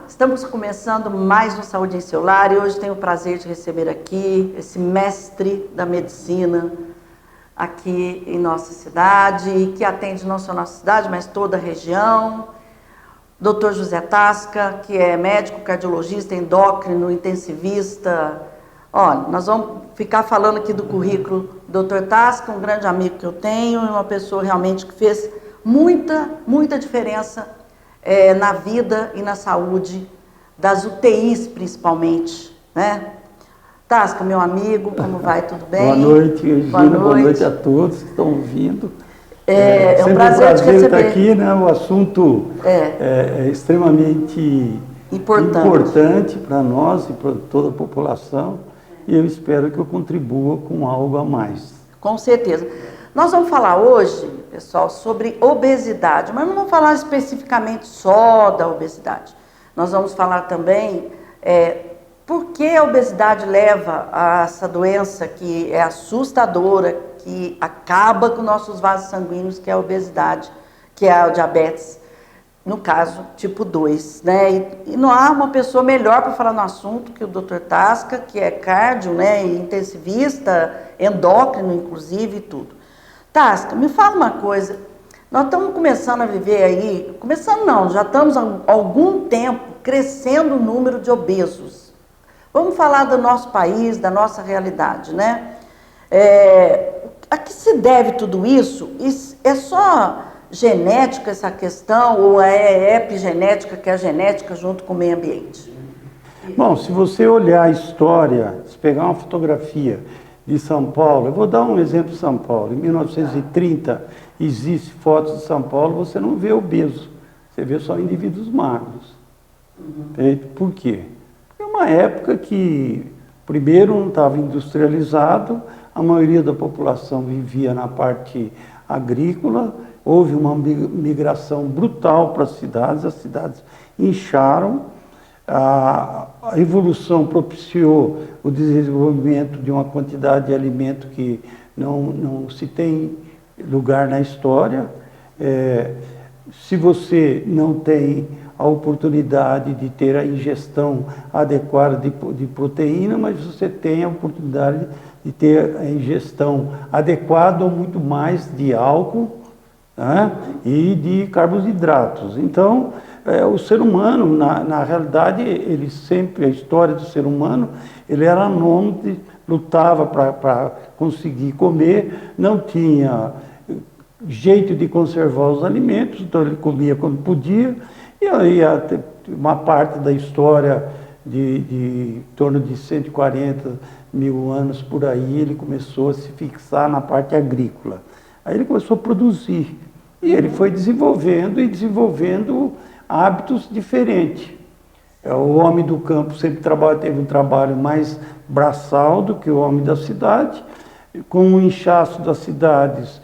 Estamos começando mais um Saúde em Seu Lar e hoje tenho o prazer de receber aqui esse mestre da medicina aqui em nossa cidade, que atende não só nossa cidade, mas toda a região. Dr. José Tasca, que é médico, cardiologista, endócrino, intensivista. Olha, nós vamos ficar falando aqui do currículo do Dr. Tasca, um grande amigo que eu tenho, uma pessoa realmente que fez muita diferença na vida e na saúde das UTIs, principalmente, né? Tasca, meu amigo, como vai? Tudo bem? Boa noite, Regina. Boa noite a todos que estão ouvindo. É um prazer te receber. Estar aqui, né? O assunto é extremamente importante para nós e para toda a população. E eu espero que eu contribua com algo a mais. Com certeza. Nós vamos falar hoje, pessoal, sobre obesidade, mas não vamos falar especificamente só da obesidade. Nós vamos falar também por que a obesidade leva a essa doença que é assustadora, que acaba com nossos vasos sanguíneos, que é a obesidade, que é o diabetes, no caso, tipo 2, né? E não há uma pessoa melhor para falar no assunto que o Dr. Tasca, que é cardio, né, e intensivista, endócrino, inclusive, e tudo. Tasca, me fala uma coisa, nós estamos começando a viver aí, começando não, já estamos há algum tempo crescendo o número de obesos. Vamos falar do nosso país, da nossa realidade, né? A que se deve tudo isso? É só genética essa questão ou é epigenética, que é a genética junto com o meio ambiente? Bom, se você olhar a história, se pegar uma fotografia de São Paulo, eu vou dar um exemplo de São Paulo. Em 1930, existe fotos de São Paulo, você não vê obeso, você vê só indivíduos magros. Por quê? É uma época que, primeiro, não estava industrializado, a maioria da população vivia na parte agrícola, houve uma migração brutal para as cidades incharam, a evolução propiciou o desenvolvimento de uma quantidade de alimento que não se tem lugar na história. Se você não tem a oportunidade de ter a ingestão adequada de proteína, mas você tem a oportunidade de ter a ingestão adequada ou muito mais de álcool, né, e de carboidratos. Então, o ser humano, na realidade, ele sempre, a história do ser humano, ele era nômade, lutava para conseguir comer, não tinha jeito de conservar os alimentos, então ele comia quando podia, e aí uma parte da história de em torno de 140 mil anos por aí, ele começou a se fixar na parte agrícola. Aí ele começou a produzir, e ele foi desenvolvendo hábitos diferentes. O homem do campo sempre teve um trabalho mais braçal do que o homem da cidade. Com o inchaço das cidades,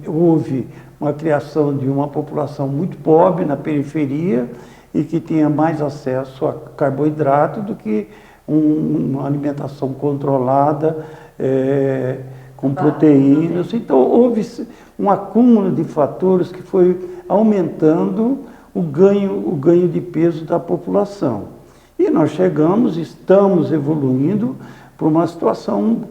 houve uma criação de uma população muito pobre na periferia e que tinha mais acesso a carboidrato do que uma alimentação controlada, com proteínas. Então, houve um acúmulo de fatores que foi aumentando o ganho de peso da população. E nós estamos evoluindo para uma situação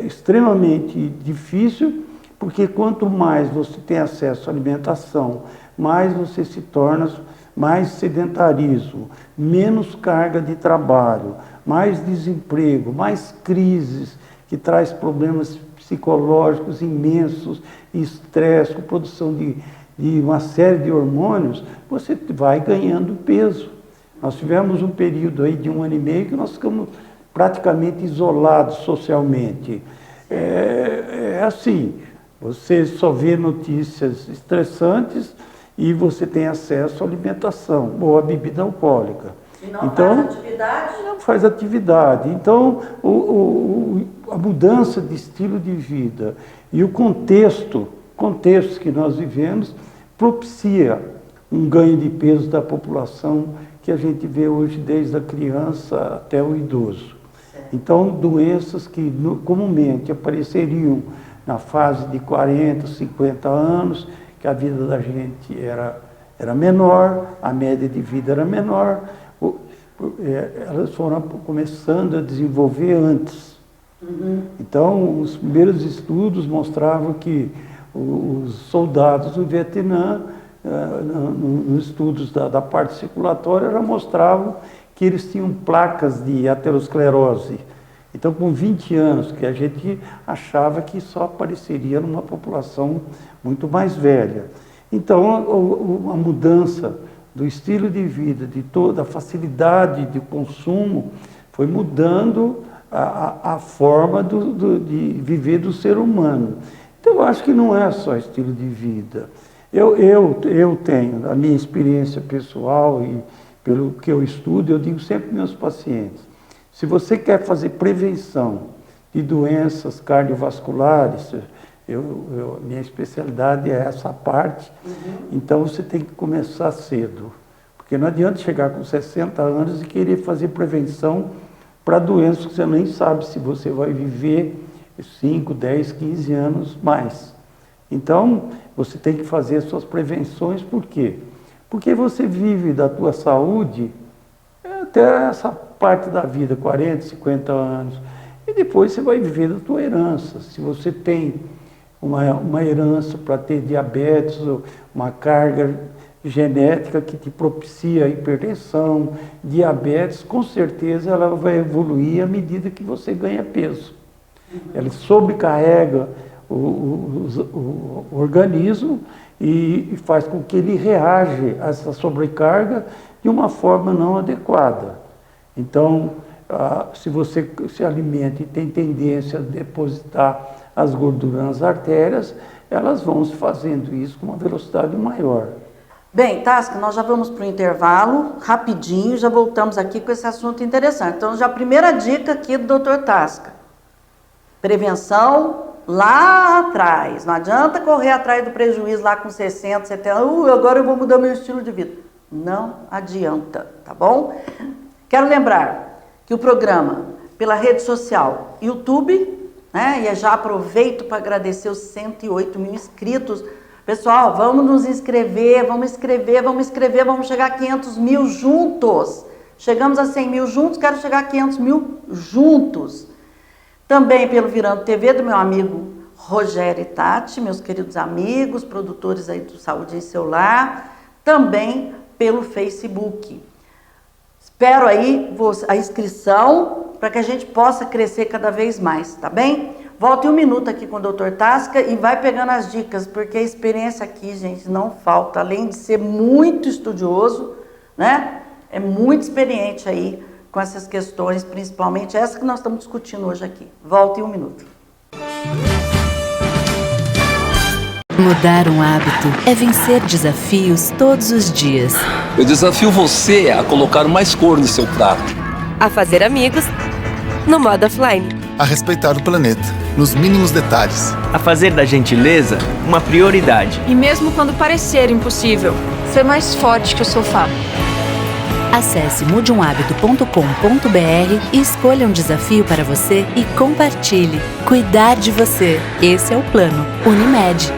extremamente difícil, porque quanto mais você tem acesso à alimentação, mais você se torna mais sedentarismo, menos carga de trabalho, mais desemprego, mais crises, que traz problemas psicológicos imensos, estresse, com produção de uma série de hormônios, você vai ganhando peso. Nós tivemos um período aí de 1 ano e meio que nós ficamos praticamente isolados socialmente. É assim, você só vê notícias estressantes e você tem acesso à alimentação ou à bebida alcoólica. E não faz atividade? Não faz atividade. Então, a mudança de estilo de vida e o contexto que nós vivemos propicia um ganho de peso da população que a gente vê hoje desde a criança até o idoso. Então, doenças que comumente apareceriam na fase de 40, 50 anos, que a vida da gente era era menor, a média de vida era menor, elas foram começando a desenvolver antes. Então, os primeiros estudos mostravam que os soldados do Vietnã, nos estudos da parte circulatória, já mostravam que eles tinham placas de aterosclerose. Então, com 20 anos, que a gente achava que só apareceria numa população muito mais velha. Então, a mudança do estilo de vida, de toda a facilidade de consumo, foi mudando a forma de viver do ser humano. Então, eu acho que não é só estilo de vida. Eu tenho, a minha experiência pessoal e pelo que eu estudo, eu digo sempre para meus pacientes, se você quer fazer prevenção de doenças cardiovasculares, minha especialidade é essa parte, então você tem que começar cedo. Porque não adianta chegar com 60 anos e querer fazer prevenção para doenças que você nem sabe se você vai viver 5, 10, 15 anos mais. Então, você tem que fazer suas prevenções, por quê? Porque você vive da tua saúde até essa parte da vida, 40, 50 anos. E depois você vai viver da tua herança. Se você tem uma herança para ter diabetes, uma carga genética que te propicia hipertensão, diabetes, com certeza ela vai evoluir à medida que você ganha peso. Ela sobrecarrega o organismo e faz com que ele reaja a essa sobrecarga de uma forma não adequada. Então, se você se alimenta e tem tendência a depositar as gorduras nas artérias, elas vão se fazendo isso com uma velocidade maior. Bem, Tasca, nós já vamos para o intervalo, rapidinho, já voltamos aqui com esse assunto interessante. Então, já a primeira dica aqui do Dr. Tasca. Prevenção lá atrás. Não adianta correr atrás do prejuízo lá com 60, 70 anos. Agora eu vou mudar meu estilo de vida. Não adianta, tá bom? Quero lembrar que o programa, pela rede social YouTube, né? E já aproveito para agradecer os 108 mil inscritos. Pessoal, vamos nos inscrever, vamos chegar a 500 mil juntos. Chegamos a 100 mil juntos, quero chegar a 500 mil juntos. Também pelo Virando TV, do meu amigo Rogério e Tati, meus queridos amigos, produtores aí do Saúde em Seu Lar. Também pelo Facebook. Espero aí a inscrição para que a gente possa crescer cada vez mais, tá bem? Volte um minuto aqui com o Dr. Tasca e vai pegando as dicas, porque a experiência aqui, gente, não falta. Além de ser muito estudioso, né? É muito experiente aí com essas questões, principalmente essa que nós estamos discutindo hoje aqui. Volte um minuto. Mudar um hábito é vencer desafios todos os dias. Eu desafio você a colocar mais cor no seu prato. A fazer amigos no modo offline. A respeitar o planeta, nos mínimos detalhes. A fazer da gentileza uma prioridade. E mesmo quando parecer impossível, ser mais forte que o sofá. Acesse mudeumhabito.com.br e escolha um desafio para você e compartilhe. Cuidar de você. Esse é o plano Unimed.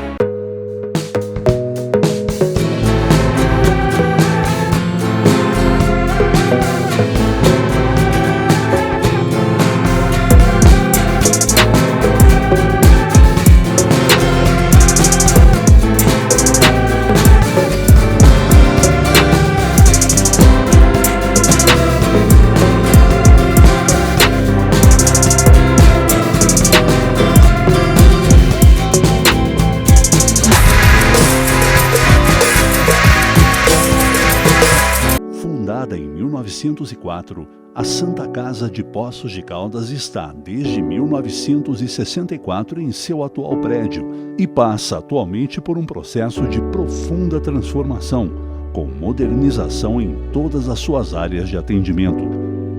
Fundada em 1904, a Santa Casa de Poços de Caldas está desde 1964 em seu atual prédio e passa atualmente por um processo de profunda transformação, com modernização em todas as suas áreas de atendimento.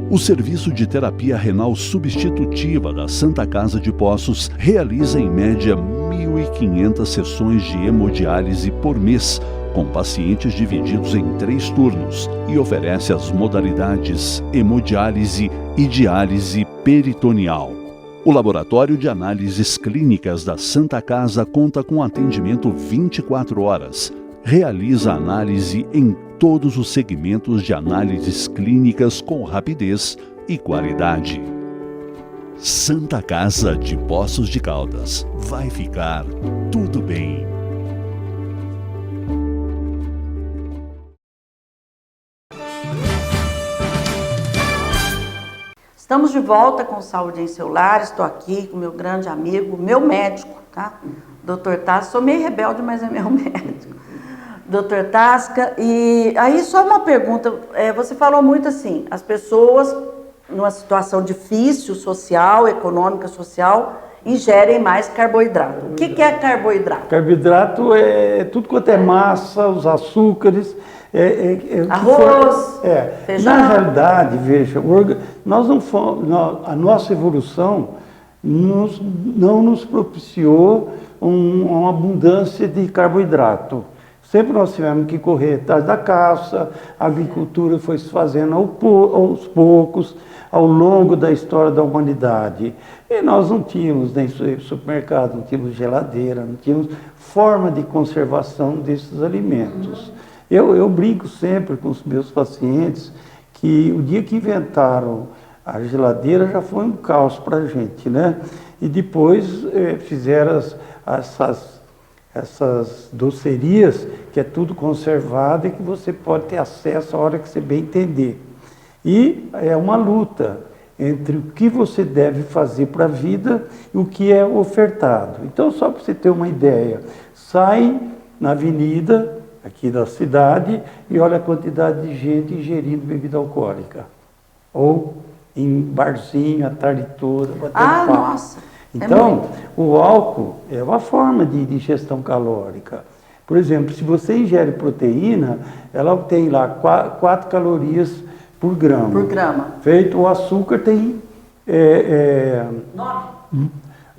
O serviço de terapia renal substitutiva da Santa Casa de Poços realiza em média 1.500 sessões de hemodiálise por mês, com pacientes divididos em 3 turnos, e oferece as modalidades hemodiálise e diálise peritoneal. O Laboratório de Análises Clínicas da Santa Casa conta com atendimento 24 horas, realiza análise em todos os segmentos de análises clínicas com rapidez e qualidade. Santa Casa de Poços de Caldas. Vai ficar tudo bem. Estamos de volta com Saúde em seu Lar. Estou aqui com meu grande amigo, meu médico, tá? Dr. Tasca. Sou meio rebelde, mas é meu médico. Dr. Tasca. E aí só uma pergunta. Você falou muito assim, as pessoas numa situação difícil, social, econômica, social, ingerem mais carboidrato. O que é carboidrato? Carboidrato é tudo quanto é massa, os açúcares, arroz, feijão. Na realidade, veja, a nossa evolução não nos propiciou uma abundância de carboidrato. Sempre nós tivemos que correr atrás da caça, a agricultura foi se fazendo aos poucos, ao longo da história da humanidade. E nós não tínhamos nem supermercado, não tínhamos geladeira, não tínhamos forma de conservação desses alimentos. Eu brinco sempre com os meus pacientes que o dia que inventaram a geladeira já foi um caos para a gente, né? E depois fizeram essas docerias, que é tudo conservado e que você pode ter acesso a hora que você bem entender. E é uma luta entre o que você deve fazer para a vida e o que é ofertado. Então, só para você ter uma ideia, sai na avenida aqui da cidade e olha a quantidade de gente ingerindo bebida alcoólica. Ou em barzinho a tarde toda, batendo papo. Nossa! Então, o álcool é uma forma de digestão calórica. Por exemplo, se você ingere proteína, ela tem lá 4 calorias por grama. Por grama. Feito, o açúcar tem... 9?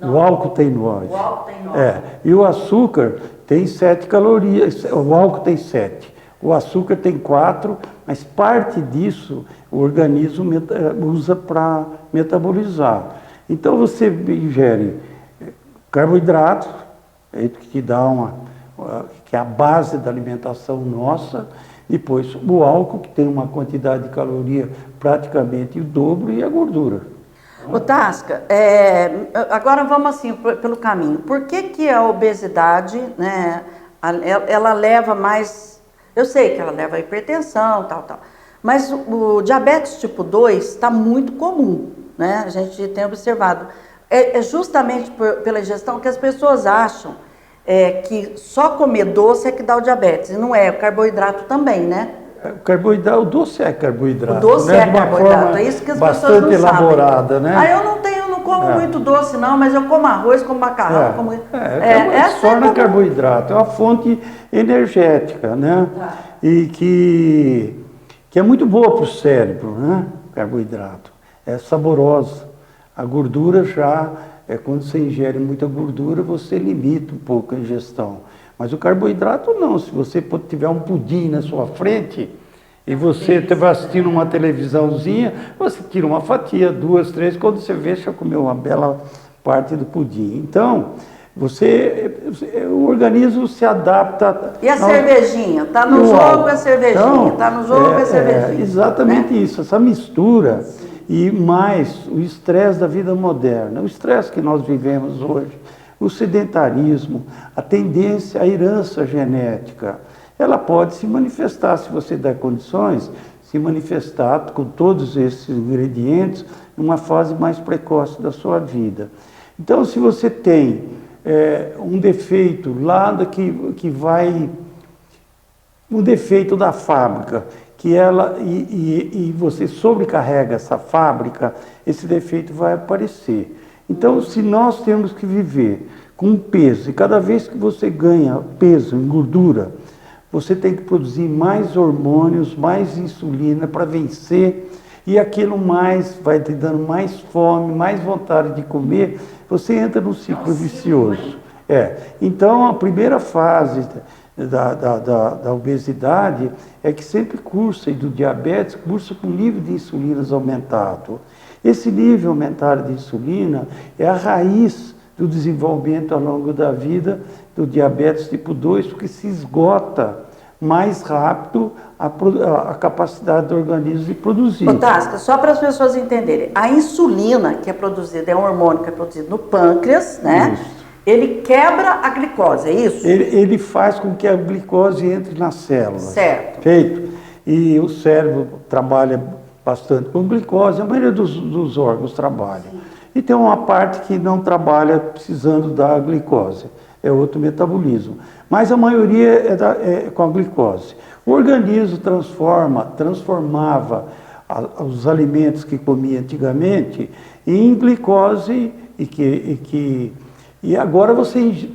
O álcool tem 9. O álcool tem 9. E o açúcar tem 7 calorias. O álcool tem 7. O açúcar tem 4, mas parte disso o organismo usa para metabolizar. Então você ingere carboidrato, que te dá que é a base da alimentação nossa, depois o álcool, que tem uma quantidade de caloria praticamente o dobro, e a gordura. Ô Tasca, agora vamos assim pelo caminho. Por que a obesidade, né, ela leva mais... Eu sei que ela leva a hipertensão, tal, mas o diabetes tipo 2 está muito comum, né? A gente tem observado. É justamente pela ingestão que as pessoas acham que só comer doce é que dá o diabetes. E não é, o carboidrato também, né? O doce é carboidrato. O doce é carboidrato, é isso que as pessoas não elaborada, sabem. Né? Eu não como muito doce não, mas eu como arroz, como macarrão. Se torna carboidrato, é uma fonte energética, né? E que é muito boa para o cérebro, né? Carboidrato. É saborosa. A gordura já, quando você ingere muita gordura, você limita um pouco a ingestão. Mas o carboidrato não. Se você tiver um pudim na sua frente e você estiver assistindo uma televisãozinha, você tira uma fatia, 2, 3, quando você vê, já comeu uma bela parte do pudim. Então, o organismo se adapta... E a cervejinha? Está no jogo a cervejinha, está no jogo a cervejinha. Exatamente, né? Isso, essa mistura. E mais o estresse da vida moderna, o estresse que nós vivemos hoje, o sedentarismo, a tendência à herança genética, ela pode se manifestar, se você der condições, se manifestar com todos esses ingredientes numa fase mais precoce da sua vida. Então, se você tem um defeito lá que vai... um defeito da fábrica, que e você sobrecarrega essa fábrica, esse defeito vai aparecer. Então, se nós temos que viver com peso, e cada vez que você ganha peso em gordura, você tem que produzir mais hormônios, mais insulina para vencer, e aquilo mais vai te dando mais fome, mais vontade de comer, você entra num ciclo vicioso. Então, a primeira fase da obesidade é que sempre cursa, e do diabetes cursa com nível de insulinas aumentado. Esse nível aumentado de insulina é a raiz do desenvolvimento ao longo da vida do diabetes tipo 2, porque se esgota mais rápido a capacidade do organismo de produzir. Fantástica, só para as pessoas entenderem, a insulina que é produzida, é um hormônio que é produzido no pâncreas, né? Isso. Ele quebra a glicose, é isso? Ele faz com que a glicose entre nas células. Certo. Feito. E o cérebro trabalha bastante com glicose, a maioria dos órgãos trabalham. E tem uma parte que não trabalha precisando da glicose, é outro metabolismo. Mas a maioria é com a glicose. O organismo transformava os alimentos que comia antigamente em glicose e agora você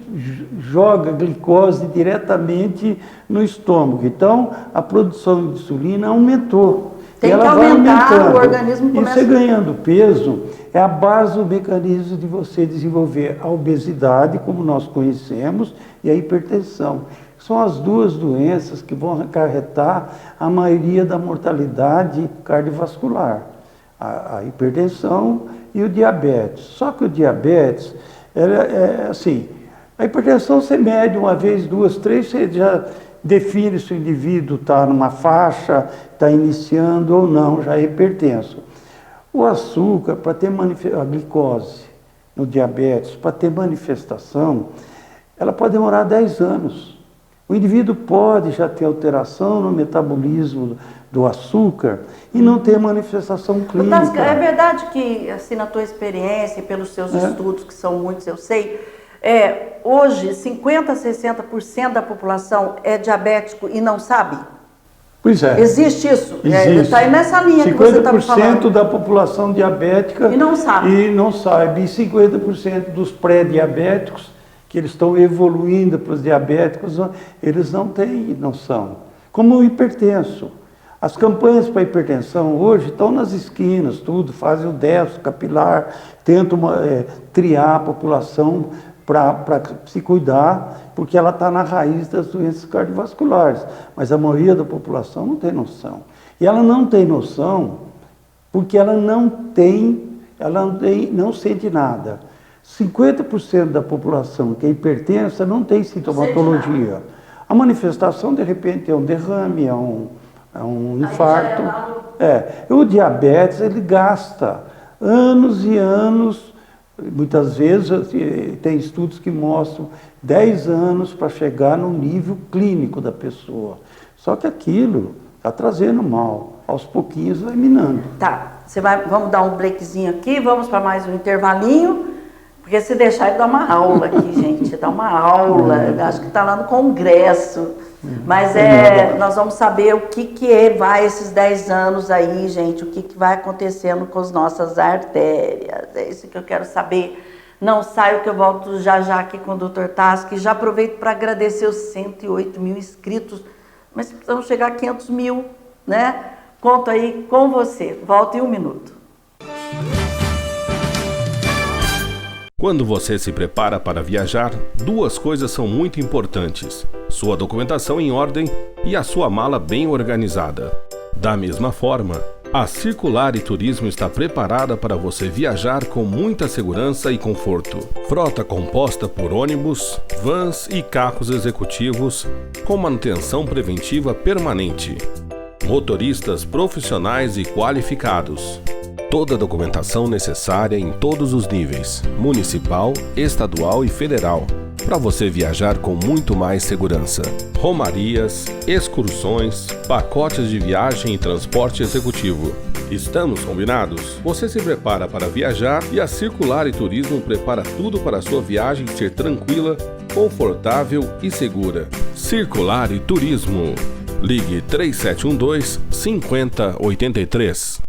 joga glicose diretamente no estômago. Então, a produção de insulina aumentou. Tem que aumentar, o organismo começa... E você ganhando peso, é a base do mecanismo de você desenvolver a obesidade, como nós conhecemos, e a hipertensão. São as duas doenças que vão acarretar a maioria da mortalidade cardiovascular. A hipertensão e o diabetes. Só que o diabetes, é assim, a hipertensão você mede uma vez, duas, três, você já define se o indivíduo está numa faixa, está iniciando ou não, já é hipertenso. O açúcar, para ter a glicose no diabetes, para ter manifestação, ela pode demorar 10 anos. O indivíduo pode já ter alteração no metabolismo do açúcar e não ter manifestação clínica. É verdade que, assim, na tua experiência e pelos seus estudos, que são muitos, eu sei, hoje 50% a 60% da população é diabético e não sabe? Pois é. Existe isso? Existe. Está aí nessa linha que você estava falando. 50% da população diabética e não sabe. E 50% dos pré-diabéticos, que eles estão evoluindo para os diabéticos, eles não têm noção. Como o hipertenso. As campanhas para hipertensão hoje estão nas esquinas, tudo, fazem o déficit capilar, tentam triar a população para se cuidar, porque ela está na raiz das doenças cardiovasculares. Mas a maioria da população não tem noção. E ela não tem noção porque ela não sente nada. 50% da população que é hipertensa não tem sintomatologia. A manifestação, de repente, é um derrame, é um infarto. O diabetes, ele gasta anos e anos, muitas vezes tem estudos que mostram 10 anos para chegar no nível clínico da pessoa. Só que aquilo está trazendo mal, aos pouquinhos vai minando. Tá, vamos dar um breakzinho aqui, vamos para mais um intervalinho. Porque se deixar, ele dá uma aula aqui, gente, dá uma aula, acho que está lá no congresso, mas nós vamos saber o que vai esses 10 anos aí, gente, o que vai acontecendo com as nossas artérias, é isso que eu quero saber. Não saio que eu volto já aqui com o Dr. Tassi, já aproveito para agradecer os 108 mil inscritos, mas precisamos chegar a 500 mil, né? Conto aí com você, volto em 1 minuto. Quando você se prepara para viajar, 2 coisas são muito importantes: sua documentação em ordem e a sua mala bem organizada. Da mesma forma, a Circulare Turismo está preparada para você viajar com muita segurança e conforto. Frota composta por ônibus, vans e carros executivos com manutenção preventiva permanente. Motoristas profissionais e qualificados. Toda a documentação necessária em todos os níveis, municipal, estadual e federal, para você viajar com muito mais segurança. Romarias, excursões, pacotes de viagem e transporte executivo. Estamos combinados? Você se prepara para viajar e a Circulare Turismo prepara tudo para a sua viagem ser tranquila, confortável e segura. Circulare Turismo. Ligue 3712-5083.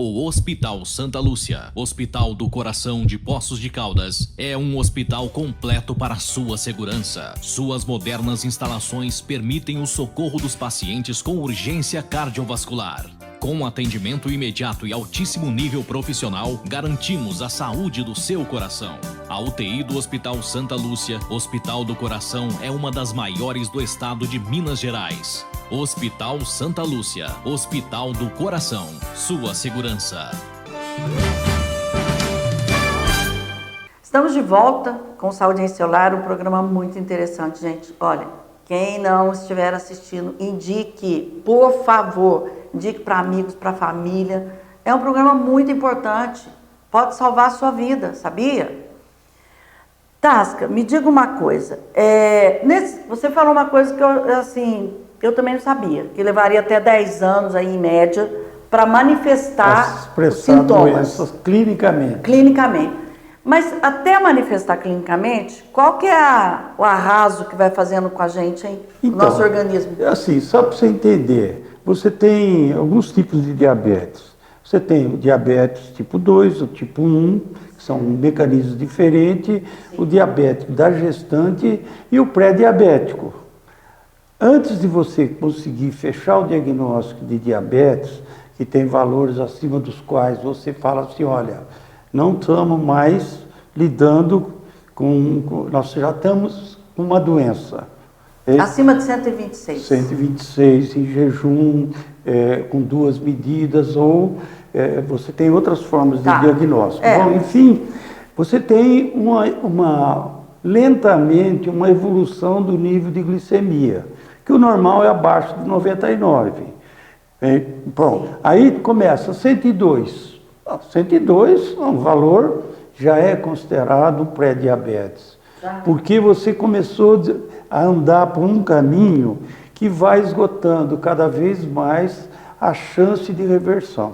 O Hospital Santa Lúcia, Hospital do Coração de Poços de Caldas, é um hospital completo para sua segurança. Suas modernas instalações permitem o socorro dos pacientes com urgência cardiovascular. Com atendimento imediato e altíssimo nível profissional, garantimos a saúde do seu coração. A UTI do Hospital Santa Lúcia, Hospital do Coração, é uma das maiores do estado de Minas Gerais. Hospital Santa Lúcia, Hospital do Coração, sua segurança. Estamos de volta com Saúde em Celular, um programa muito interessante, gente. Olha, quem não estiver assistindo, indique, por favor, indique para amigos, para família. É um programa muito importante, pode salvar a sua vida, sabia? Tasca, me diga uma coisa, você falou uma coisa que eu também não sabia, que levaria até 10 anos aí, em média, para manifestar os sintomas. Doenças clinicamente. Clinicamente. Mas até manifestar clinicamente, qual que é o arraso que vai fazendo com a gente, hein? Então, o nosso organismo? Assim, só para você entender, você tem alguns tipos de diabetes. Você tem o diabetes tipo 2, o tipo 1, que são mecanismos diferentes, o diabético da gestante e o pré-diabético. Antes de você conseguir fechar o diagnóstico de diabetes, que tem valores acima dos quais você fala assim, olha, não estamos mais lidando nós já estamos com uma doença. Acima de 126. 126 em jejum, com 2 medidas, ou você tem outras formas de diagnóstico. Bom, enfim, você tem lentamente uma evolução do nível de glicemia, que o normal é abaixo de 99. Bom, aí começa 102. 102 é um valor, já é considerado pré-diabetes, porque você começou a andar por um caminho que vai esgotando cada vez mais a chance de reversão.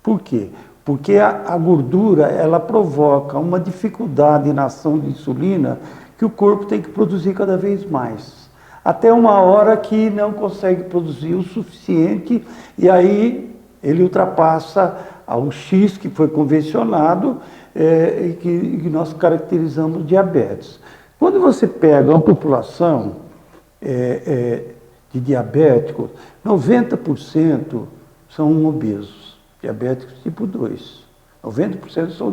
Por quê? Porque a gordura, ela provoca uma dificuldade na ação de insulina que o corpo tem que produzir cada vez mais. Até uma hora que não consegue produzir o suficiente e aí ele ultrapassa ao X que foi convencionado e que nós caracterizamos diabetes. Quando você pega uma população de diabéticos, 90% são obesos, diabéticos tipo 2. 90% são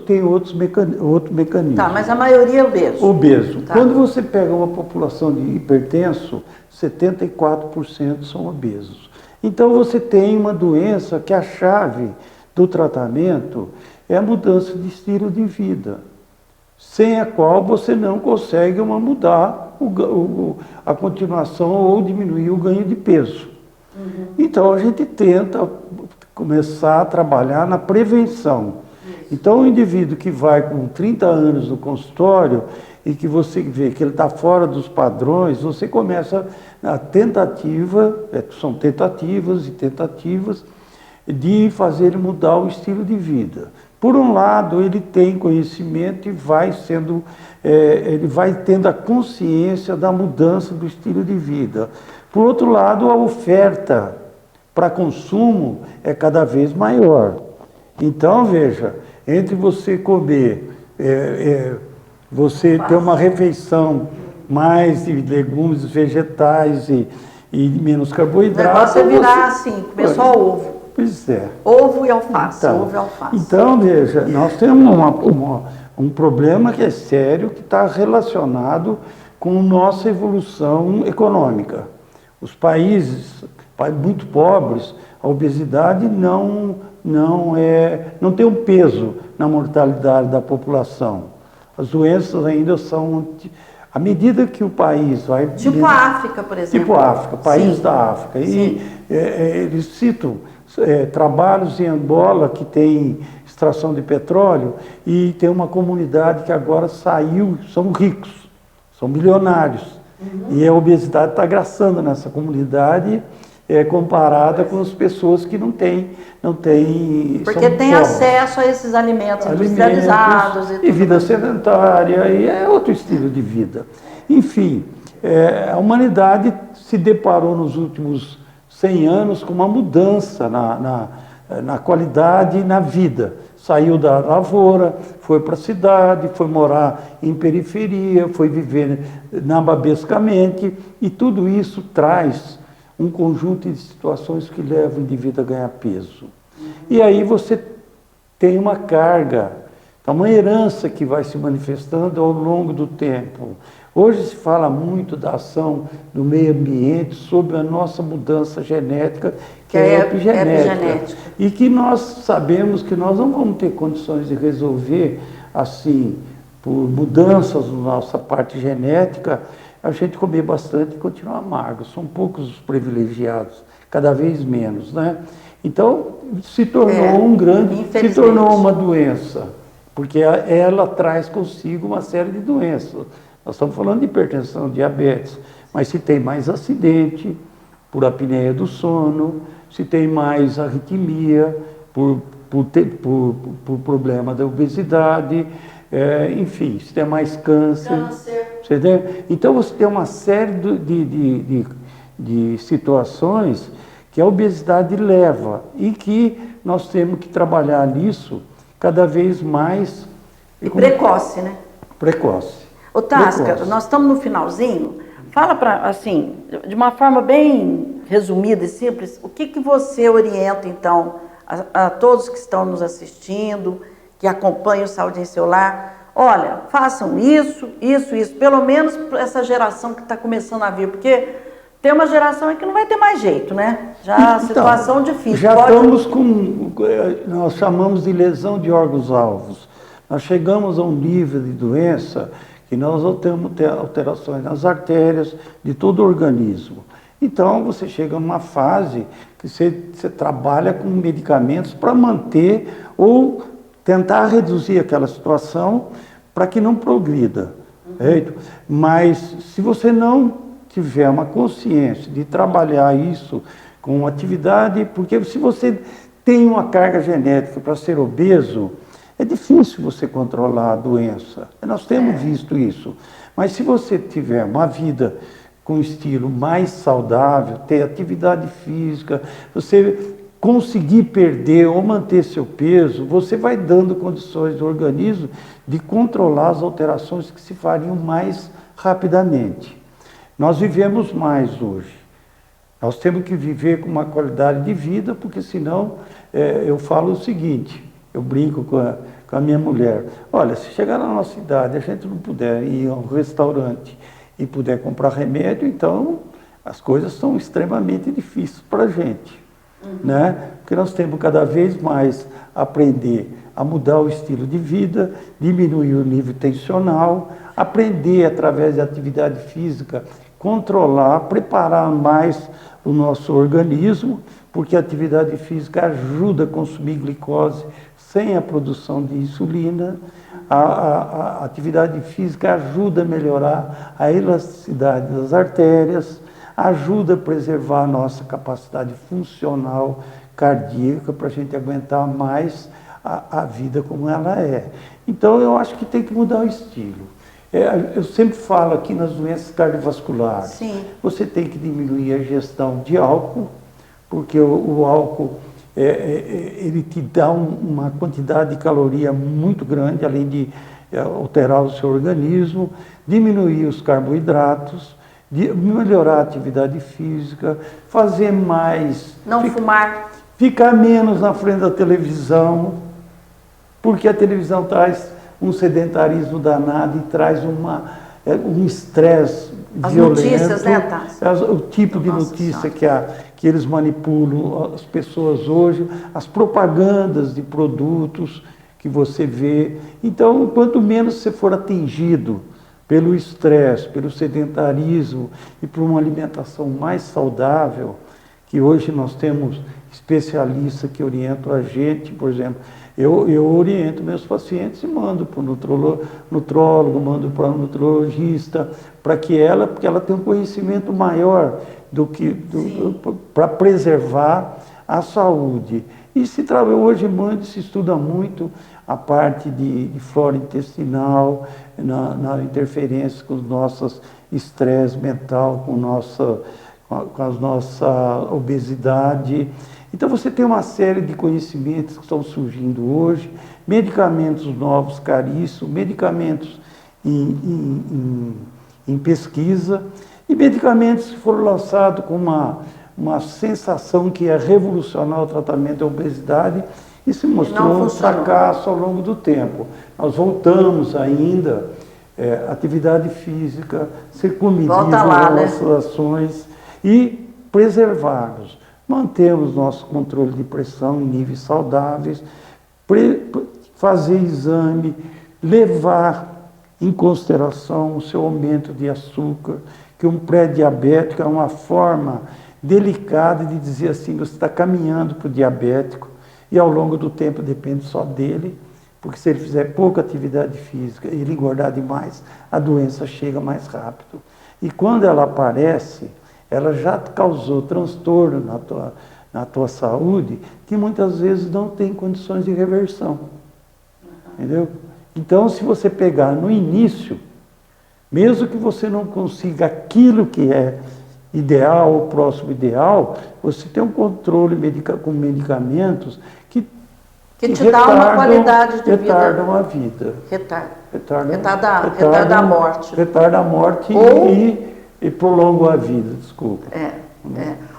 tem outro mecanismo. Tá, mas a maioria é obeso. Obeso. Tá. Quando você pega uma população de hipertenso, 74% são obesos. Então você tem uma doença que a chave do tratamento é a mudança de estilo de vida, sem a qual você não consegue mudar a continuação ou diminuir o ganho de peso. Então a gente tenta começar a trabalhar na prevenção. Então o indivíduo que vai com 30 anos no consultório e que você vê que ele está fora dos padrões, você começa a tentativa, são tentativas e tentativas, de fazer ele mudar o estilo de vida. Por um lado, ele tem conhecimento e ele vai tendo a consciência da mudança do estilo de vida. Por outro lado, a oferta para consumo é cada vez maior. Então, veja, entre você comer, você ter uma refeição mais de legumes, vegetais e menos carboidrato. O negócio é virar assim, comer só ovo. Pois é. Ovo e alface, ovo e alface. Então, veja, nós temos um problema que é sério, que está relacionado com nossa evolução econômica. Os países muito pobres, a obesidade não tem um peso na mortalidade da população. As doenças ainda são... À medida que o país vai... Tipo a África, por exemplo. Tipo a África, país Sim. da África. Sim. E eles citam trabalhos em Angola que tem extração de petróleo e tem uma comunidade que agora saiu, são ricos, são milionários. E a obesidade está graçando nessa comunidade comparada com as pessoas que não têm porque tem acesso a esses alimentos industrializados e vida sedentária, e é outro estilo de vida. Enfim, a humanidade se deparou nos últimos 100 anos com uma mudança na qualidade e na vida. Saiu da lavoura, foi para a cidade, foi morar em periferia, foi viver nababescamente, e tudo isso traz um conjunto de situações que levam o indivíduo a ganhar peso. E aí você tem uma carga É uma herança que vai se manifestando ao longo do tempo. Hoje se fala muito da ação do meio ambiente sobre a nossa mudança genética, que é epigenética. E que nós sabemos que nós não vamos ter condições de resolver assim, por mudanças na nossa parte genética, a gente comer bastante e continuar amargo. São poucos os privilegiados, cada vez menos, né? Então, se tornou uma doença, porque ela traz consigo uma série de doenças. Nós estamos falando de hipertensão, diabetes, mas se tem mais acidente por apneia do sono, se tem mais arritmia por problema da obesidade, enfim, se tem mais câncer. Então você tem uma série de situações que a obesidade leva e que nós temos que trabalhar nisso cada vez mais. E precoce, né? Precoce. Ô Tasca, nós estamos no finalzinho. Fala assim, de uma forma bem resumida e simples, o que você orienta, então, a todos que estão nos assistindo, que acompanham o Saúde em Seu Lar? Olha, façam isso, pelo menos para essa geração que está começando a vir, porque tem uma geração aí que não vai ter mais jeito, né? Já situação difícil. Já estamos com, nós chamamos de lesão de órgãos-alvos. Nós chegamos a um nível de doença que nós temos alterações nas artérias de todo o organismo. Então, você chega numa fase que você trabalha com medicamentos para manter ou tentar reduzir aquela situação para que não progrida. Mas, se você não tiver uma consciência de trabalhar isso com atividade, porque se você tem uma carga genética para ser obeso, é difícil você controlar a doença. Nós temos visto isso. Mas se você tiver uma vida com um estilo mais saudável, ter atividade física, você conseguir perder ou manter seu peso, você vai dando condições do organismo de controlar as alterações que se fariam mais rapidamente. Nós vivemos mais hoje. Nós temos que viver com uma qualidade de vida, porque senão, eu falo o seguinte, eu brinco com a minha mulher, olha, se chegar na nossa cidade, a gente não puder ir a um restaurante e puder comprar remédio, então as coisas são extremamente difíceis para a gente, né? Porque nós temos cada vez mais aprender a mudar o estilo de vida, diminuir o nível tensional, aprender através de atividade física, controlar, preparar mais o nosso organismo, porque a atividade física ajuda a consumir glicose sem a produção de insulina. A atividade física ajuda a melhorar a elasticidade das artérias, ajuda a preservar a nossa capacidade funcional cardíaca para a gente aguentar mais a vida como ela é. Então, eu acho que tem que mudar o estilo. Eu sempre falo aqui nas doenças cardiovasculares, Sim. Você tem que diminuir a ingestão de álcool, porque o álcool ele te dá uma quantidade de caloria muito grande, além de alterar o seu organismo, diminuir os carboidratos, melhorar a atividade física, fazer mais... Não fumar. Ficar menos na frente da televisão, porque a televisão traz um sedentarismo danado e traz um estresse violento. As notícias, né, Tassi? O tipo de notícia que eles manipulam as pessoas hoje, as propagandas de produtos que você vê. Então, quanto menos você for atingido pelo estresse, pelo sedentarismo e por uma alimentação mais saudável, que hoje nós temos especialistas que orientam a gente, por exemplo, eu oriento meus pacientes e mando para o nutrólogo, mando para o nutrologista, porque ela tem um conhecimento maior para preservar a saúde. E hoje se estuda muito a parte de flora intestinal, na interferência com os nossos estresse mental, com a nossa obesidade. Então você tem uma série de conhecimentos que estão surgindo hoje, medicamentos novos, caríssimos, medicamentos em pesquisa, e medicamentos que foram lançados com uma sensação que é revolucionar o tratamento da obesidade, e se mostrou um fracasso ao longo do tempo. Nós voltamos ainda atividade física, ser comedido nas nossas ações e preservarmos. Mantemos nosso controle de pressão em níveis saudáveis, fazer exame, levar em consideração o seu aumento de açúcar, que um pré-diabético é uma forma delicada de dizer assim, você está caminhando para o diabético, e ao longo do tempo depende só dele, porque se ele fizer pouca atividade física e ele engordar demais, a doença chega mais rápido. E quando ela aparece, ela já causou transtorno na tua saúde, que muitas vezes não tem condições de reversão. Entendeu? Então, se você pegar no início, mesmo que você não consiga aquilo que é ideal, ou próximo ideal, você tem um controle com medicamentos que te dá uma qualidade de vida. Retardam a vida. Retarda a morte. Retarda a morte e prolongam a vida, desculpa.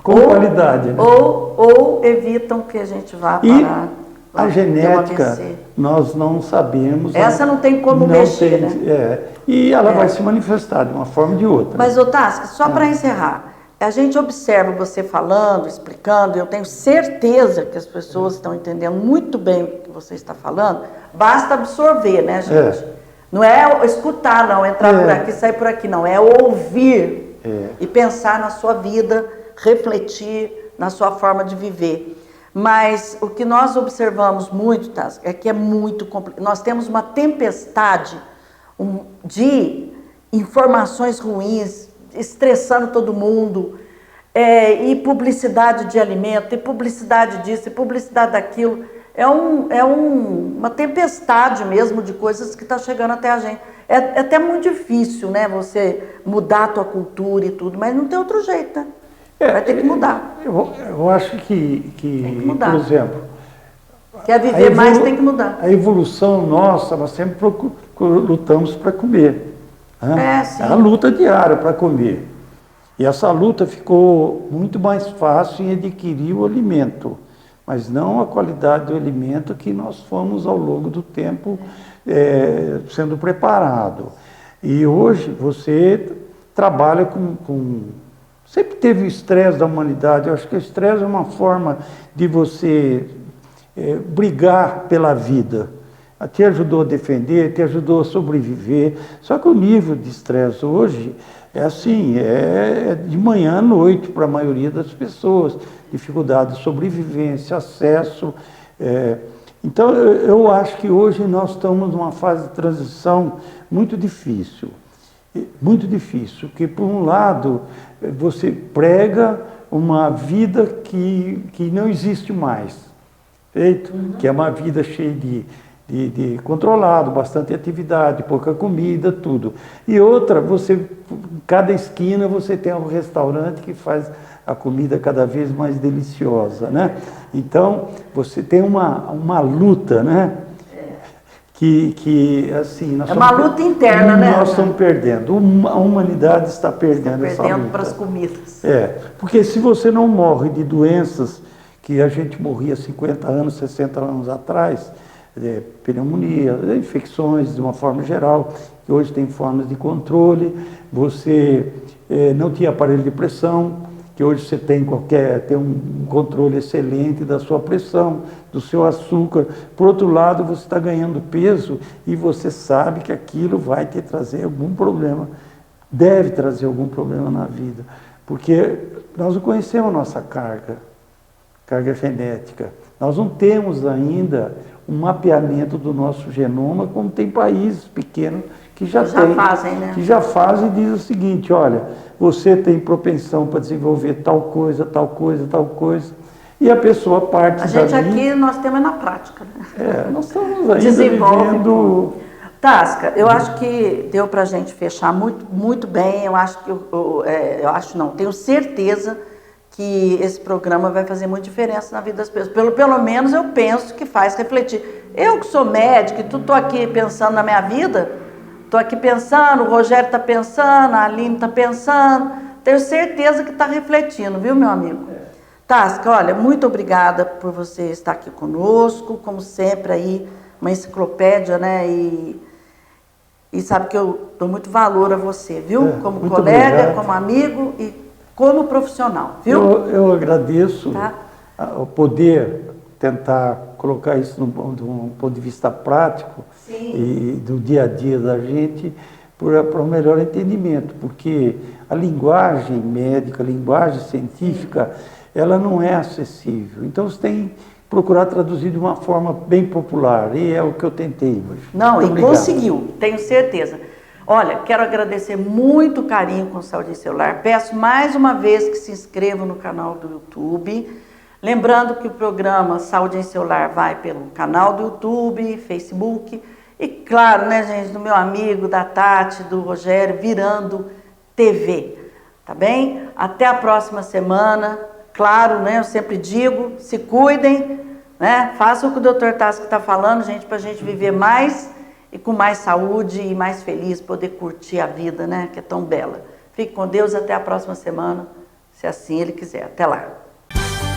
Com qualidade. Né? Ou evitam que a gente vá parar. A genética, nós não sabemos. Essa não tem como mexer, né? E ela vai se manifestar de uma forma ou de outra. Mas, Otasca, só para encerrar, a gente observa você falando, explicando, e eu tenho certeza que as pessoas estão entendendo muito bem o que você está falando, basta absorver, né, gente? Não é escutar, não, entrar por aqui, sair por aqui, não. É ouvir e pensar na sua vida, refletir na sua forma de viver. Mas o que nós observamos muito, Tasca, é que é muito complicado. Nós temos uma tempestade de informações ruins, estressando todo mundo, e publicidade de alimento, e publicidade disso, e publicidade daquilo. É uma tempestade mesmo de coisas que está chegando até a gente. É até muito difícil, né, você mudar a tua cultura e tudo, mas não tem outro jeito, né? Vai ter que mudar. Eu acho que tem que mudar. Por exemplo... Quer viver mais, tem que mudar. A evolução nossa, nós sempre lutamos para comer. Né? Sim. É a luta diária para comer. E essa luta ficou muito mais fácil em adquirir o alimento, mas não a qualidade do alimento que nós fomos ao longo do tempo sendo preparado. E hoje você trabalha com sempre teve o estresse da humanidade. Eu acho que o estresse é uma forma de você brigar pela vida. Te ajudou a defender, te ajudou a sobreviver. Só que o nível de estresse hoje é assim, é de manhã à noite para a maioria das pessoas. Dificuldade de sobrevivência, acesso. Então, eu acho que hoje nós estamos numa fase de transição muito difícil. Muito difícil, porque por um lado você prega uma vida que não existe mais, feito? Que é uma vida cheia de controlado, bastante atividade, pouca comida, tudo. E outra, cada esquina você tem um restaurante que faz a comida cada vez mais deliciosa, né? Então, você tem uma luta, né? Que assim, nós uma luta interna, né? Nós estamos perdendo. A humanidade está perdendo essa luta. Perdendo para as comidas. Porque se você não morre de doenças que a gente morria 50 anos, 60 anos atrás, pneumonia, infecções de uma forma geral, que hoje tem formas de controle, você não tinha aparelho de pressão, que hoje você tem um controle excelente da sua pressão, do seu açúcar. Por outro lado, você está ganhando peso e você sabe que aquilo vai te trazer algum problema, deve trazer algum problema na vida, porque nós não conhecemos a nossa carga genética. Nós não temos ainda um mapeamento do nosso genoma, como tem países pequenos que já fazem, né? Que já fazem e diz o seguinte, olha, você tem propensão para desenvolver tal coisa, tal coisa, tal coisa, e a pessoa parte dali... A gente aqui, nós temos na prática, né? Nós estamos ainda vivendo... Tasca, eu acho que deu para a gente fechar muito bem, tenho certeza que esse programa vai fazer muita diferença na vida das pessoas. Pelo menos eu penso que faz refletir. Eu que sou médica, estou aqui pensando na minha vida, estou aqui pensando, o Rogério está pensando, a Aline está pensando, tenho certeza que está refletindo, viu, meu amigo? Tasca, olha, muito obrigada por você estar aqui conosco, como sempre aí, uma enciclopédia, né? E sabe que eu dou muito valor a você, viu? Como colega, obrigado. como amigo e como profissional, viu? Eu agradeço Tá? o poder tentar colocar isso de um ponto de vista prático. Sim. E do dia a dia da gente para um melhor entendimento, porque a linguagem médica, a linguagem científica, ela não é acessível. Então você tem que procurar traduzir de uma forma bem popular, e é o que eu tentei hoje. Não, Muito e obrigado. conseguiu, tenho certeza. Olha, quero agradecer muito o carinho com Saúde em Celular. Peço mais uma vez que se inscrevam no canal do YouTube. Lembrando que o programa Saúde em Celular vai pelo canal do YouTube, Facebook e, claro, né, gente, do meu amigo, da Tati, do Rogério, Virando TV. Tá bem? Até a próxima semana. Claro, né, eu sempre digo, se cuidem, né? Façam o que o Dr. Tasca está falando, gente, para a gente viver mais e com mais saúde e mais feliz, poder curtir a vida, né, que é tão bela. Fique com Deus, até a próxima semana, se assim Ele quiser. Até lá.